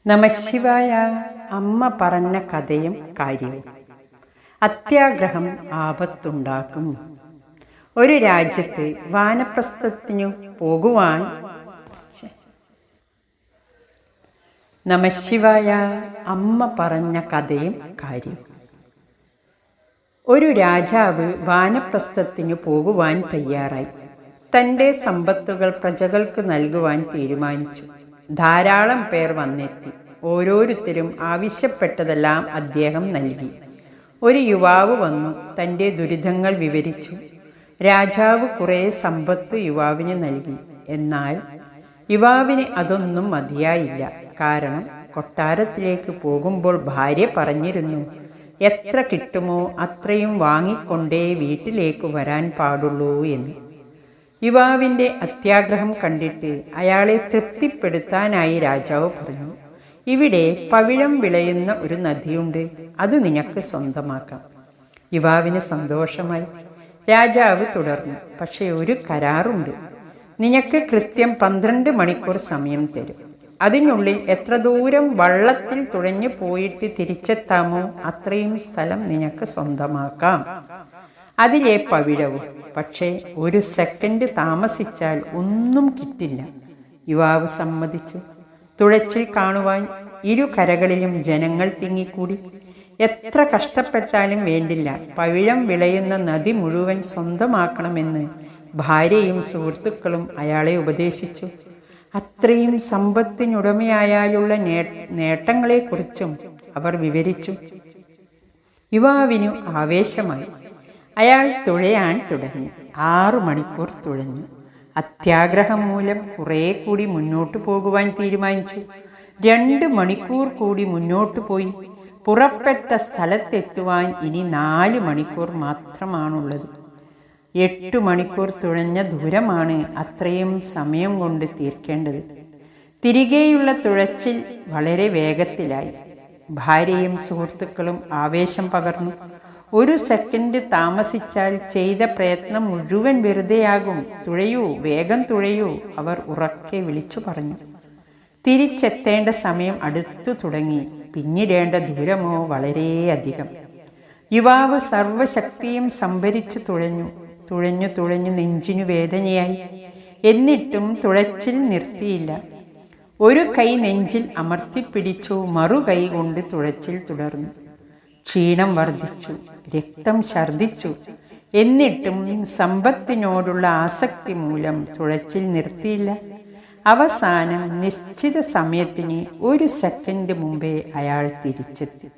നമഃശിവായ. അമ്മ പറഞ്ഞ കഥയും കാര്യവും. അത്യാഗ്രഹം ആപത്തുണ്ടാക്കും. ഒരു രാജ്യത്ത് വാനപ്രസ്ഥത്തിനു പോകുവാൻ നമഃശിവായ. അമ്മ പറഞ്ഞ കഥയും കാര്യവും. ഒരു രാജാവ് വാനപ്രസ്ഥത്തിനു പോകുവാൻ തയ്യാറായി. തൻ്റെ സമ്പത്തുകൾ പ്രജകൾക്ക് നൽകുവാൻ തീരുമാനിച്ചു. ധാരാളം പേർ വന്നെത്തി. ഓരോരുത്തരും ആവശ്യപ്പെട്ടതെല്ലാം അദ്ദേഹം നൽകി. ഒരു യുവാവ് വന്നു തൻ്റെ ദുരിതങ്ങൾ വിവരിച്ചു. രാജാവ് കുറേ സമ്പത്ത് യുവാവിന് നൽകി. എന്നാൽ യുവാവിന് അതൊന്നും മതിയായില്ല. കാരണം കൊട്ടാരത്തിലേക്ക് പോകുമ്പോൾ ഭാര്യ പറഞ്ഞിരുന്നു, എത്ര കിട്ടുമോ അത്രയും വാങ്ങിക്കൊണ്ടേ വീട്ടിലേക്ക് വരാൻ പാടുള്ളൂ എന്ന്. യുവാവിൻ്റെ അത്യാഗ്രഹം കണ്ടിട്ട് അയാളെ തൃപ്തിപ്പെടുത്താനായി രാജാവ് പറഞ്ഞു, ഇവിടെ പവിഴം വിളയുന്ന ഒരു നദിയുണ്ട്, അത് നിനക്ക് സ്വന്തമാക്കാം. യുവാവിന് സന്തോഷമായി. രാജാവ് തുടർന്നു, പക്ഷേ ഒരു കരാറുണ്ട്. നിനക്ക് കൃത്യം 12 മണിക്കൂർ സമയം തരും. അതിനുള്ളിൽ എത്ര ദൂരം വള്ളത്തിൽ തുഴഞ്ഞു പോയിട്ട് തിരിച്ചെത്താമോ അത്രയും സ്ഥലം നിനക്ക് സ്വന്തമാക്കാം. അതിലെ പവിഴവും. പക്ഷേ ഒരു സെക്കൻഡ് താമസിച്ചാൽ ഒന്നും കിട്ടില്ല. യുവാവ് സമ്മതിച്ചു. തുഴച്ചിൽ കാണുവാൻ ഇരു കരകളിലും ജനങ്ങൾ തിങ്ങിക്കൂടി. എത്ര കഷ്ടപ്പെട്ടാലും വേണ്ടില്ല, പവിഴം വിളയുന്ന നദി മുഴുവൻ സ്വന്തമാക്കണമെന്ന് ഭാര്യയും സുഹൃത്തുക്കളും അയാളെ ഉപദേശിച്ചു. അത്രയും സമ്പത്തിനുടമയായാലുള്ള നേട്ടങ്ങളെക്കുറിച്ചും അവർ വിവരിച്ചു. യുവാവിനു ആവേശമായി. അയാൾ തുഴയാൻ തുടങ്ങി. 6 മണിക്കൂർ തുഴഞ്ഞു. അത്യാഗ്രഹം മൂലം കുറേ കൂടി മുന്നോട്ട് പോകുവാൻ തീരുമാനിച്ചു. 2 മണിക്കൂർ കൂടി മുന്നോട്ട് പോയി. പുറപ്പെട്ട സ്ഥലത്തെത്തുവാൻ ഇനി 4 മണിക്കൂർ മാത്രമാണുള്ളത്. 8 മണിക്കൂർ തുഴഞ്ഞ ദൂരമാണ് അത്രയും സമയം കൊണ്ട് തീർക്കേണ്ടത്. തിരികെയുള്ള തുഴച്ചിൽ വളരെ വേഗത്തിലായി. ഭാര്യയും സുഹൃത്തുക്കളും ആവേശം പകർന്നു. ഒരു സെക്കൻഡ് താമസിച്ചാൽ ചെയ്ത പ്രയത്നം മുഴുവൻ വെറുതെയാകും. തുഴയൂ, വേഗം തുഴയൂ, അവർ ഉറക്കെ വിളിച്ചു പറഞ്ഞു. തിരിച്ചെത്തേണ്ട സമയം അടുത്തു തുടങ്ങി. പിന്നിടേണ്ട ദൂരമോ വളരെയധികം. യുവാവ് സർവശക്തിയും സംഭരിച്ചു തുഴഞ്ഞു. തുഴഞ്ഞു നെഞ്ചിനു വേദനയായി. എന്നിട്ടും തുഴച്ചിൽ നിർത്തിയില്ല. ഒരു കൈ നെഞ്ചിൽ അമർത്തിപ്പിടിച്ചു, മറുകൈ കൊണ്ട് തുഴച്ചിൽ തുടർന്നു. ക്ഷീണം വർദ്ധിച്ചു, രക്തം ഛർദിച്ചു. എന്നിട്ടും സമ്പത്തിനോടുള്ള ആസക്തി മൂലം തുഴച്ചിൽ നിർത്തിയില്ല. അവസാനം നിശ്ചിത സമയത്തിന് 1 സെക്കൻഡ് മുമ്പേ അയാൾ തിരിച്ചെത്തി.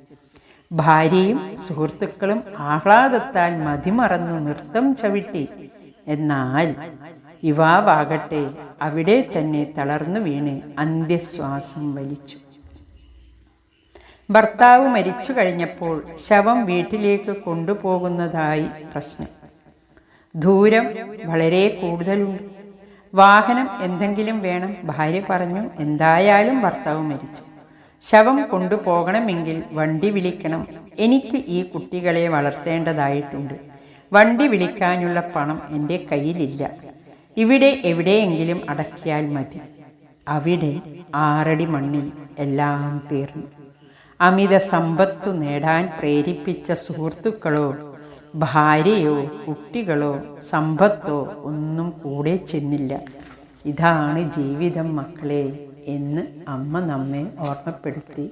ഭാര്യയും സുഹൃത്തുക്കളും ആഹ്ലാദത്താൽ മതിമറന്നു നൃത്തം ചവിട്ടി. എന്നാൽ യുവാവാകട്ടെ അവിടെ തന്നെ തളർന്നു വീണ് അന്ത്യശ്വാസം വലിച്ചു. ഭർത്താവ് മരിച്ചു കഴിഞ്ഞപ്പോൾ ശവം വീട്ടിലേക്ക് കൊണ്ടുപോകുന്നതായി പ്രശ്നം. ദൂരം വളരെ കൂടുതലുണ്ട്. വാഹനം എന്തെങ്കിലും വേണം. ഭാര്യ പറഞ്ഞു, എന്തായാലും ഭർത്താവ് മരിച്ചു, ശവം കൊണ്ടുപോകണമെങ്കിൽ വണ്ടി വിളിക്കണം. എനിക്ക് ഈ കുട്ടികളെ വളർത്തേണ്ടതായിട്ടുണ്ട്. വണ്ടി വിളിക്കാനുള്ള പണം എൻ്റെ കയ്യിലില്ല. ഇവിടെ എവിടെയെങ്കിലും അടക്കിയാൽ മതി. അവിടെ 6 അടി മണ്ണിൽ എല്ലാം തീർന്നു. അമിത സമ്പത്തു നേടാൻ പ്രേരിപ്പിച്ച സുഹൃത്തുക്കളോ ഭാര്യയോ കുട്ടികളോ സമ്പത്തോ ഒന്നും കൂടെ ചെന്നില്ല. ഇതാണ് ജീവിതം മക്കളെ എന്ന് അമ്മ നമ്മെ ഓർമ്മപ്പെടുത്തി.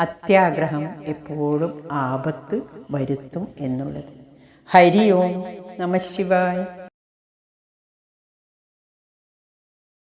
അത്യാഗ്രഹം എപ്പോഴും ആപത്ത് വരുത്തും എന്നുള്ളത്. ഹരി ഓം നമഃശിവായ.